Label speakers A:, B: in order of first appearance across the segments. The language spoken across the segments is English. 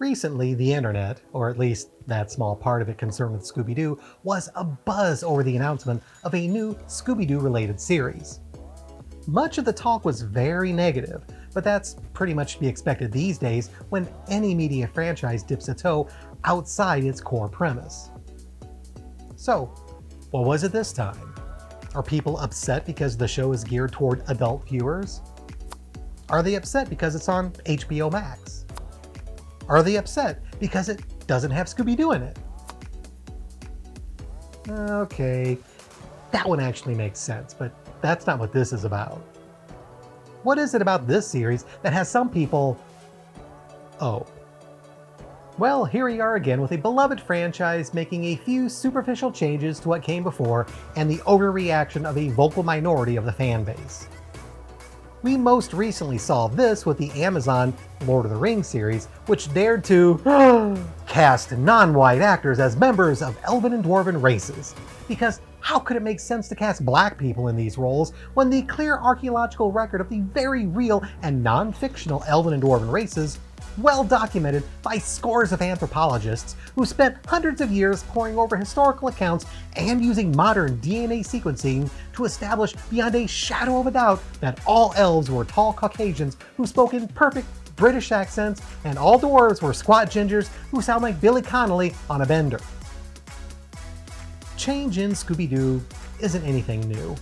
A: Recently, the internet, or at least that small part of it concerned with Scooby-Doo, was abuzz over the announcement of a new Scooby-Doo related series. Much of the talk was very negative, but that's pretty much to be expected these days when any media franchise dips a toe outside its core premise. So, what was it this time? Are people upset because the show is geared toward adult viewers? Are they upset because it's on HBO Max? Are they upset because it doesn't have Scooby-Doo in it? Okay, that one actually makes sense, but that's not what this is about. What is it about this series that has some people... Oh. Well, here we are again with a beloved franchise making a few superficial changes to what came before and the overreaction of a vocal minority of the fan base. We most recently saw this with the Amazon Lord of the Rings series, which dared to cast non-white actors as members of elven and dwarven races. Because how could it make sense to cast black people in these roles when the clear archaeological record of the very real and non-fictional elven and dwarven races, well documented by scores of anthropologists who spent hundreds of years poring over historical accounts and using modern DNA sequencing to establish beyond a shadow of a doubt that all elves were tall Caucasians who spoke in perfect British accents and all dwarves were squat gingers who sound like Billy Connolly on a bender. Change in Scooby-Doo isn't anything new.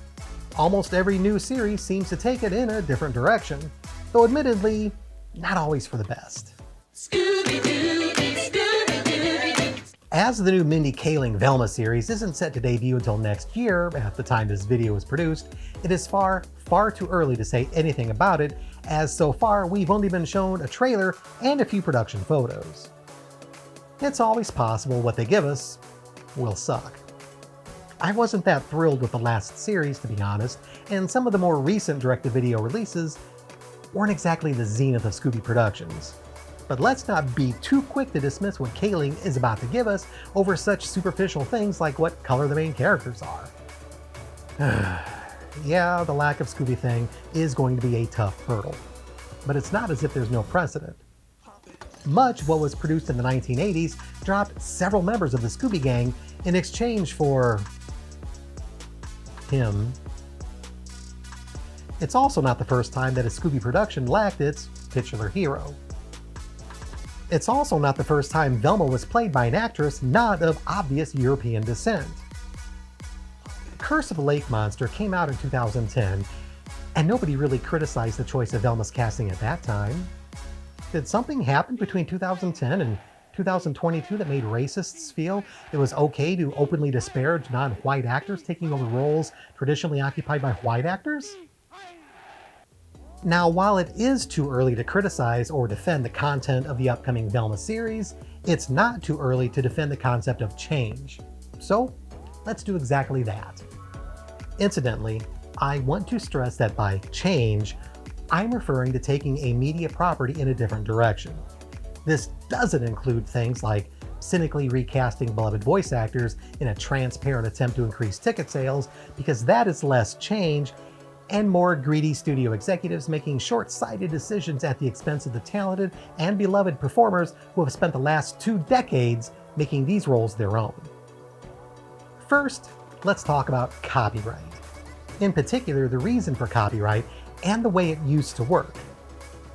A: Almost every new series seems to take it in a different direction, though admittedly, not always for the best. Scooby-Doo, Scooby-Doo. As the new Mindy Kaling Velma series isn't set to debut until next year, at the time this video was produced, it is far too early to say anything about it, as so far we've only been shown a trailer and a few production photos. It's always possible what they give us will suck. I wasn't that thrilled with the last series, to be honest, and some of the more recent direct-to-video releases weren't exactly the zenith of Scooby productions. But let's not be too quick to dismiss what Kaling is about to give us over such superficial things like what color the main characters are. Yeah, the lack of Scooby thing is going to be a tough hurdle, but it's not as if there's no precedent. Much of what was produced in the 1980s dropped several members of the Scooby Gang in exchange for him. It's also not the first time that a Scooby production lacked its titular hero. It's also not the first time Velma was played by an actress not of obvious European descent. Curse of the Lake Monster came out in 2010, and nobody really criticized the choice of Velma's casting at that time. Did something happen between 2010 and 2022 that made racists feel it was okay to openly disparage non-white actors taking over roles traditionally occupied by white actors? Now, while it is too early to criticize or defend the content of the upcoming Velma series, it's not too early to defend the concept of change. So, let's do exactly that. Incidentally, I want to stress that by change, I'm referring to taking a media property in a different direction. This doesn't include things like cynically recasting beloved voice actors in a transparent attempt to increase ticket sales, because that is less change and more greedy studio executives making short-sighted decisions at the expense of the talented and beloved performers who have spent the last 2 decades making these roles their own. First, let's talk about copyright. In particular, the reason for copyright and the way it used to work.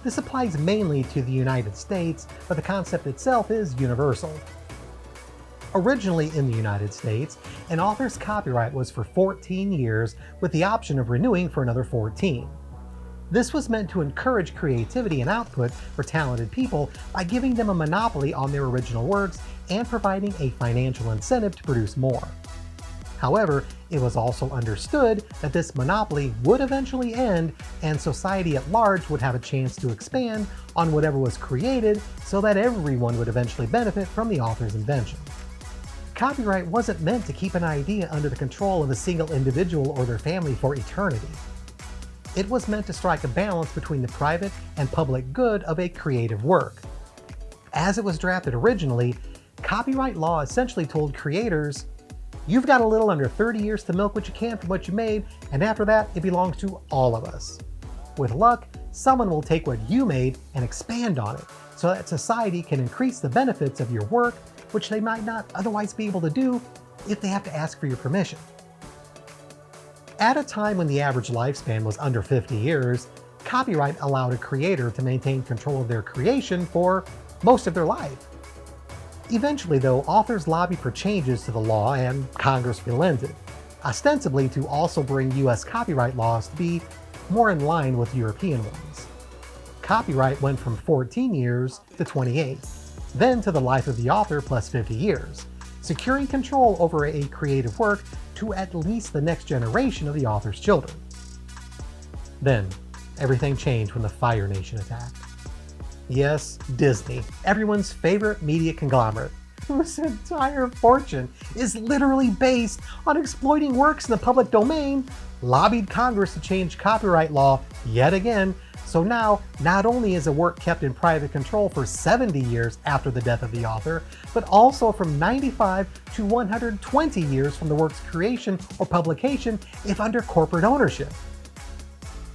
A: This applies mainly to the United States, but the concept itself is universal. Originally in the United States, an author's copyright was for 14 years with the option of renewing for another 14. This was meant to encourage creativity and output for talented people by giving them a monopoly on their original works and providing a financial incentive to produce more. However, it was also understood that this monopoly would eventually end and society at large would have a chance to expand on whatever was created so that everyone would eventually benefit from the author's invention. Copyright wasn't meant to keep an idea under the control of a single individual or their family for eternity. It was meant to strike a balance between the private and public good of a creative work. As it was drafted originally, copyright law essentially told creators, you've got a little under 30 years to milk what you can from what you made, and after that, it belongs to all of us. With luck, someone will take what you made and expand on it so that society can increase the benefits of your work, which they might not otherwise be able to do if they have to ask for your permission. At a time when the average lifespan was under 50 years, copyright allowed a creator to maintain control of their creation for most of their life. Eventually, though, authors lobbied for changes to the law and Congress relented, ostensibly to also bring US copyright laws to be more in line with European ones. Copyright went from 14 years to 28, then to the life of the author plus 50 years, securing control over a creative work to at least the next generation of the author's children. Then, everything changed when the Fire Nation attacked. Yes, Disney, everyone's favorite media conglomerate, whose entire fortune is literally based on exploiting works in the public domain, lobbied Congress to change copyright law yet again, so now not only is a work kept in private control for 70 years after the death of the author, but also from 95 to 120 years from the work's creation or publication if under corporate ownership.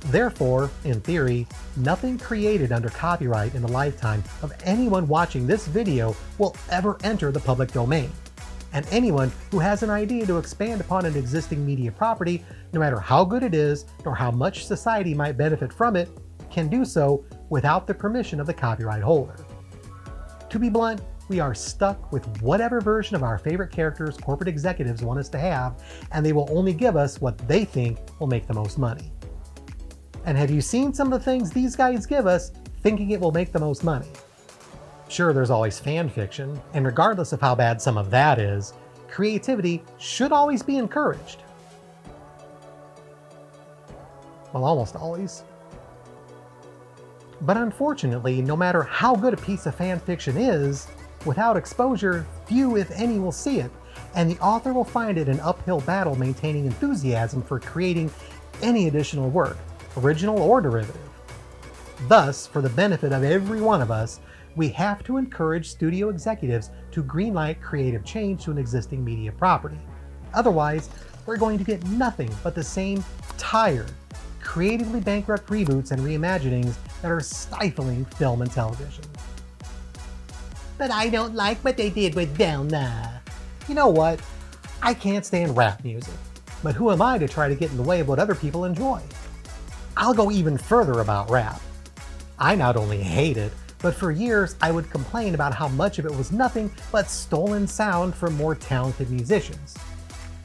A: Therefore, in theory, nothing created under copyright in the lifetime of anyone watching this video will ever enter the public domain. And anyone who has an idea to expand upon an existing media property, no matter how good it is, nor how much society might benefit from it, can do so without the permission of the copyright holder. To be blunt, we are stuck with whatever version of our favorite characters corporate executives want us to have, and they will only give us what they think will make the most money. And have you seen some of the things these guys give us thinking it will make the most money? Sure, there's always fan fiction, and regardless of how bad some of that is, creativity should always be encouraged. Well, almost always. But unfortunately, no matter how good a piece of fan fiction is, without exposure, few if any will see it, and the author will find it an uphill battle maintaining enthusiasm for creating any additional work, original or derivative. Thus, for the benefit of every one of us, we have to encourage studio executives to greenlight creative change to an existing media property. Otherwise, we're going to get nothing but the same tired, creatively bankrupt reboots and reimaginings that are stifling film and television. But I don't like what they did with Velma. You know what? I can't stand rap music, but who am I to try to get in the way of what other people enjoy? I'll go even further about rap. I not only hate it, but for years I would complain about how much of it was nothing but stolen sound from more talented musicians.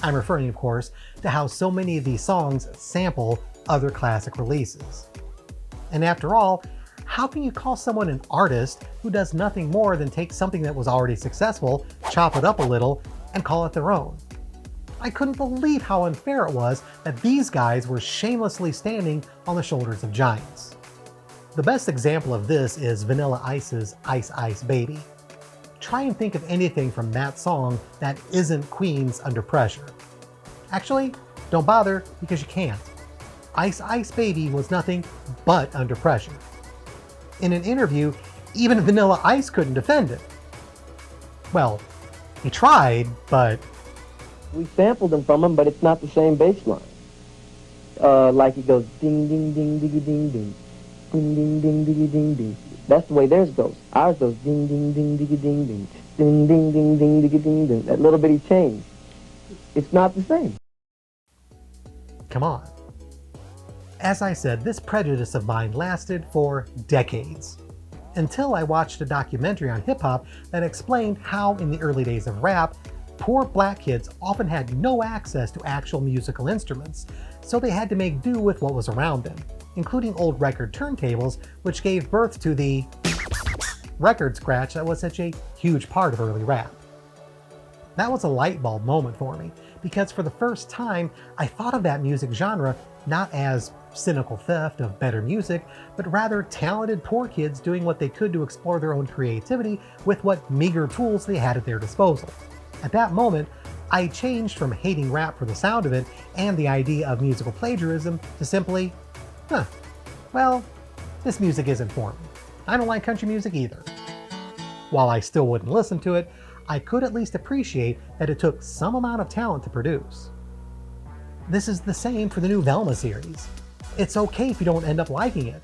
A: I'm referring, of course, to how so many of these songs sample other classic releases. And after all, how can you call someone an artist who does nothing more than take something that was already successful, chop it up a little, and call it their own? I couldn't believe how unfair it was that these guys were shamelessly standing on the shoulders of giants. The best example of this is Vanilla Ice's Ice Ice Baby. Try and think of anything from that song that isn't Queen's Under Pressure. Actually, don't bother because you can't. Ice Ice Baby was nothing but Under Pressure. In an interview, even Vanilla Ice couldn't defend it. Well, he tried, but...
B: We sampled them from him, but it's not the same bass line. Like it goes ding ding ding diggy ding ding. Ding ding ding diggy ding ding. That's the way theirs goes. Ours goes ding ding ding diggy ding ding. Ding ding ding ding diggy ding ding. That little bitty change. It's not the same.
A: Come on. As I said, this prejudice of mine lasted for decades. Until I watched a documentary on hip-hop that explained how in the early days of rap, poor black kids often had no access to actual musical instruments, so they had to make do with what was around them, including old record turntables, which gave birth to the record scratch that was such a huge part of early rap. That was a light bulb moment for me, because for the first time, I thought of that music genre not as cynical theft of better music, but rather talented poor kids doing what they could to explore their own creativity with what meager tools they had at their disposal. At that moment, I changed from hating rap for the sound of it and the idea of musical plagiarism to simply, well, this music isn't for me. I don't like country music either. While I still wouldn't listen to it, I could at least appreciate that it took some amount of talent to produce. This is the same for the new Velma series. It's okay if you don't end up liking it.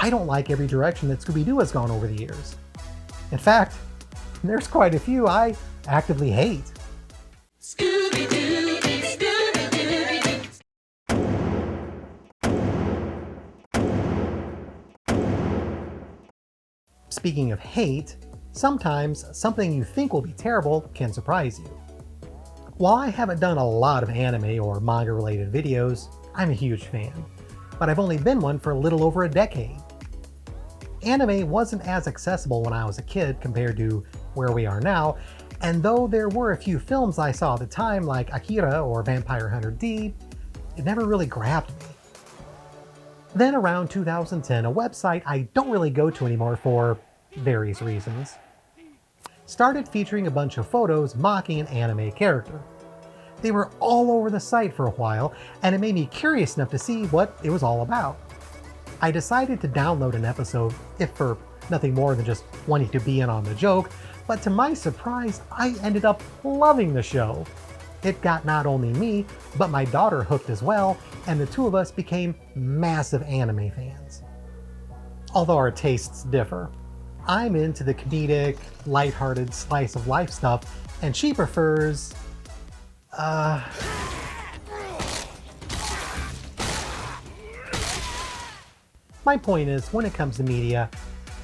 A: I don't like every direction that Scooby-Doo has gone over the years. In fact, there's quite a few I actively hate.
C: Scooby-Doo, Scooby-Doo.
A: Speaking of hate, sometimes something you think will be terrible can surprise you. While I haven't done a lot of anime or manga related videos, I'm a huge fan, but I've only been one for a little over a decade. Anime wasn't as accessible when I was a kid compared to where we are now, and though there were a few films I saw at the time like Akira or Vampire Hunter D, it never really grabbed me. Then around 2010, a website I don't really go to anymore for various reasons, started featuring a bunch of photos mocking an anime character. They were all over the site for a while, and it made me curious enough to see what it was all about. I decided to download an episode, if for nothing more than just wanting to be in on the joke, but to my surprise, I ended up loving the show. It got not only me, but my daughter hooked as well, and the two of us became massive anime fans. Although our tastes differ. I'm into the comedic, lighthearted slice of life stuff, and she prefers... My point is, when it comes to media,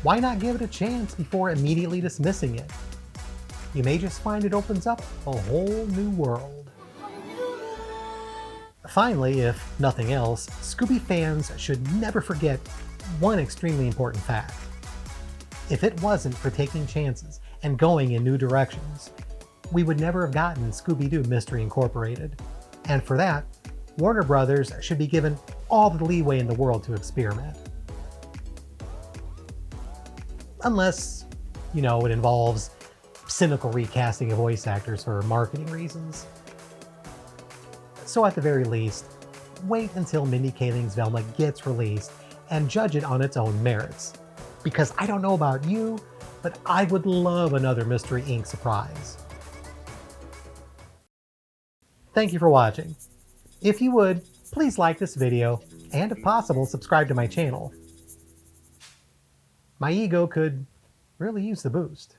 A: why not give it a chance before immediately dismissing it? You may just find it opens up a whole new world. Finally, if nothing else, Scooby fans should never forget one extremely important fact. If it wasn't for taking chances and going in new directions, we would never have gotten Scooby-Doo Mystery Incorporated. And for that, Warner Brothers should be given all the leeway in the world to experiment. Unless, it involves cynical recasting of voice actors for marketing reasons. So at the very least, wait until Mindy Kaling's Velma gets released and judge it on its own merits. Because I don't know about you, but I would love another Mystery Inc. surprise. Thank you for watching. If you would, please like this video, and if possible, subscribe to my channel. My ego could really use the boost.